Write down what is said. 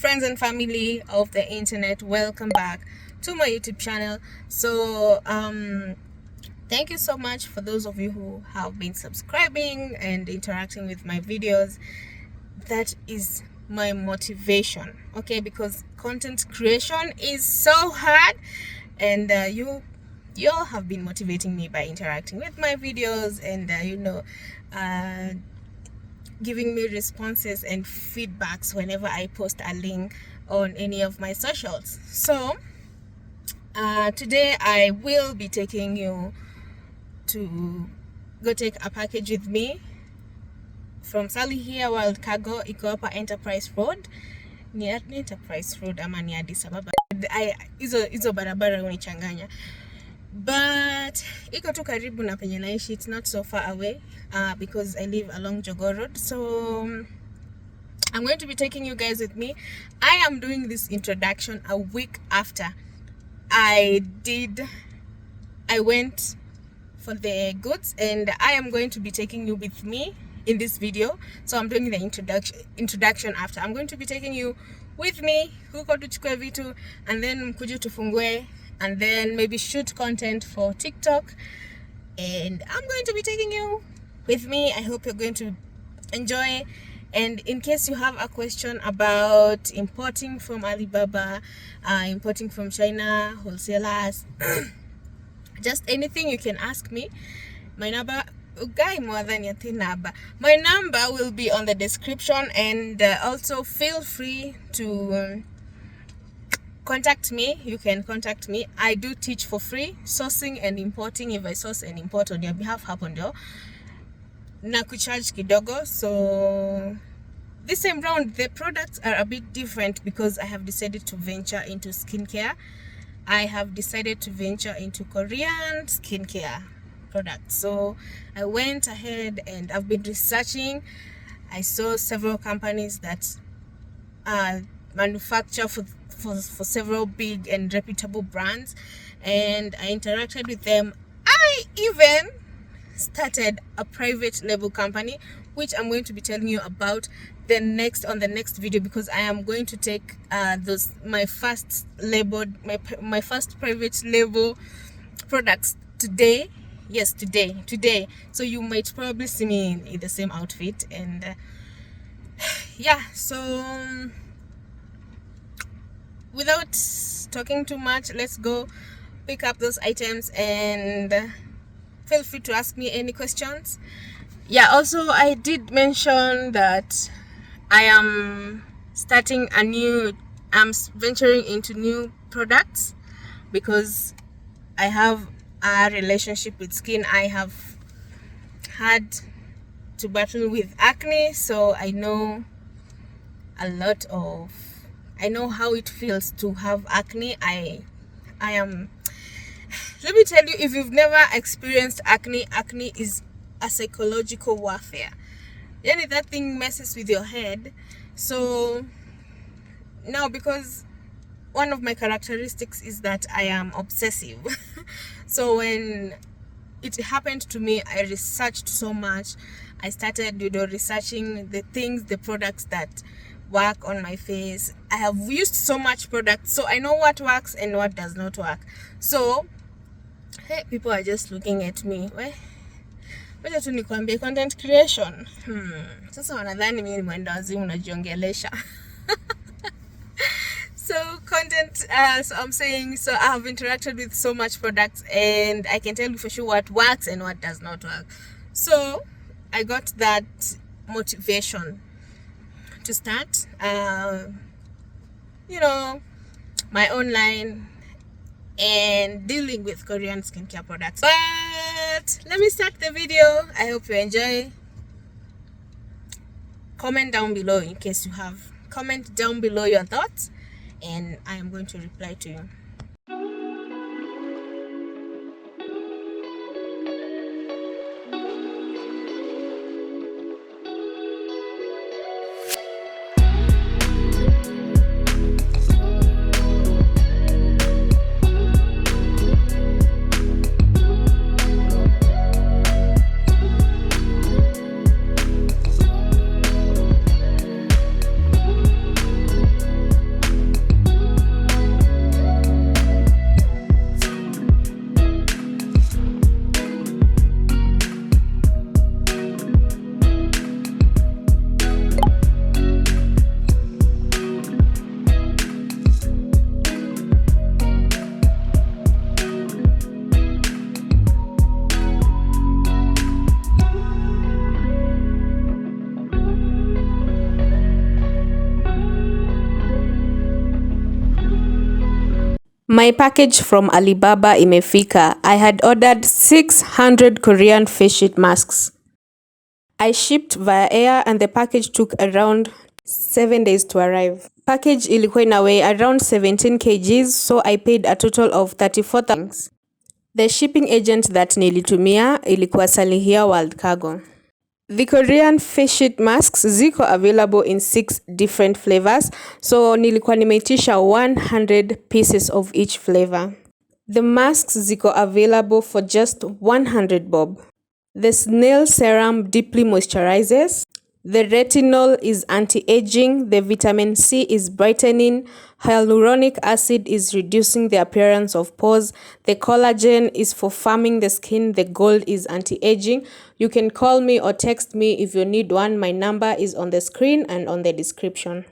friends and family of the internet, welcome back to my YouTube channel. So thank you so much for those of you who have been subscribing and interacting with my videos. That is my motivation, okay? Because content creation is so hard, and you all have been motivating me by interacting with my videos and giving me responses and feedbacks whenever I post a link on any of my socials. So today I will be taking you to go take a package with me from Sally here World Cargo. Iko hapa Enterprise Road. Ni Enterprise Road ama ni Addis Ababa. Hizo barabara unichanganya. But iko tu karibu na penye naishi. It's not so far away because I live along Jogoo Road. So I'm going to be taking you guys with me. I am doing this introduction a week after I went for the goods, and I am going to be taking you with me in this video. So I'm doing the introduction after. I'm going to be taking you with me huko tuchukue vitu, and then mkuje tufungue, and then maybe shoot content for TikTok, and I'm going to be taking you with me. I hope you're going to enjoy. And in case you have a question about importing from Alibaba, importing from China, wholesalers, just anything, you can ask me. My number my number will be on the description, and also feel free to contact me. You can contact me. I do teach for free sourcing and importing. If I source and import on your behalf, hapo ndio na kucharge kidogo. So this time round the products are a bit different because I have decided to venture into skincare. I have decided to venture into Korean skincare products. So I went ahead and I've been researching. I saw several companies that manufacture for several big and reputable brands, and I interacted with them. I even started a private label company, which I'm going to be telling you about on the next video, because I am going to take my first private label products today. Yes, today. So you might probably see me in the same outfit, and yeah. So without talking too much, let's go pick up those items, and feel free to ask me any questions. Yeah, also I did mention that I'm venturing into new products because I have a relationship with skin. I have had to battle with acne, so I know how it feels to have acne. I am, let me tell you, if you've never experienced acne is a psychological warfare. Yani that thing messes with your head. So now, because one of my characteristics is that I am obsessive. So when it happened to me, I researched so much. I started researching the products that work on my face. I have used so much products, so I know what works and what does not work. So hey, people are just looking at me. Wacha tu nikwambie content creation. Sasa wanadhani mimi ni mwenda wazimu najiongelesha. So I'm saying, so I have interacted with so much products, and I can tell you for sure what works and what does not work. So I got that motivation to start my online and dealing with Korean skincare products. But let me start the video. I hope you enjoy. Comment down below in case you have. Comment down below your thoughts, and I am going to reply to you. My package from Alibaba imefika. I had ordered 600 Korean face sheet masks. I shipped via air and the package took around 7 days to arrive. Package ilikuwa ina weigh around 17 kgs, so I paid a total of 34,000. The shipping agent that nilitumia ilikuwa Salihia World Cargo. The Korean face sheet masks ziko available in 6 different flavors, so nilikuwa nimeitisha 100 pieces of each flavor. The masks ziko available for just 100 bob. The snail serum deeply moisturizes. The retinol is anti-aging. The vitamin C is brightening. Hyaluronic acid is reducing the appearance of pores. The collagen is for firming the skin. The gold is anti-aging. You can call me or text me if you need one. My number is on the screen and on the description.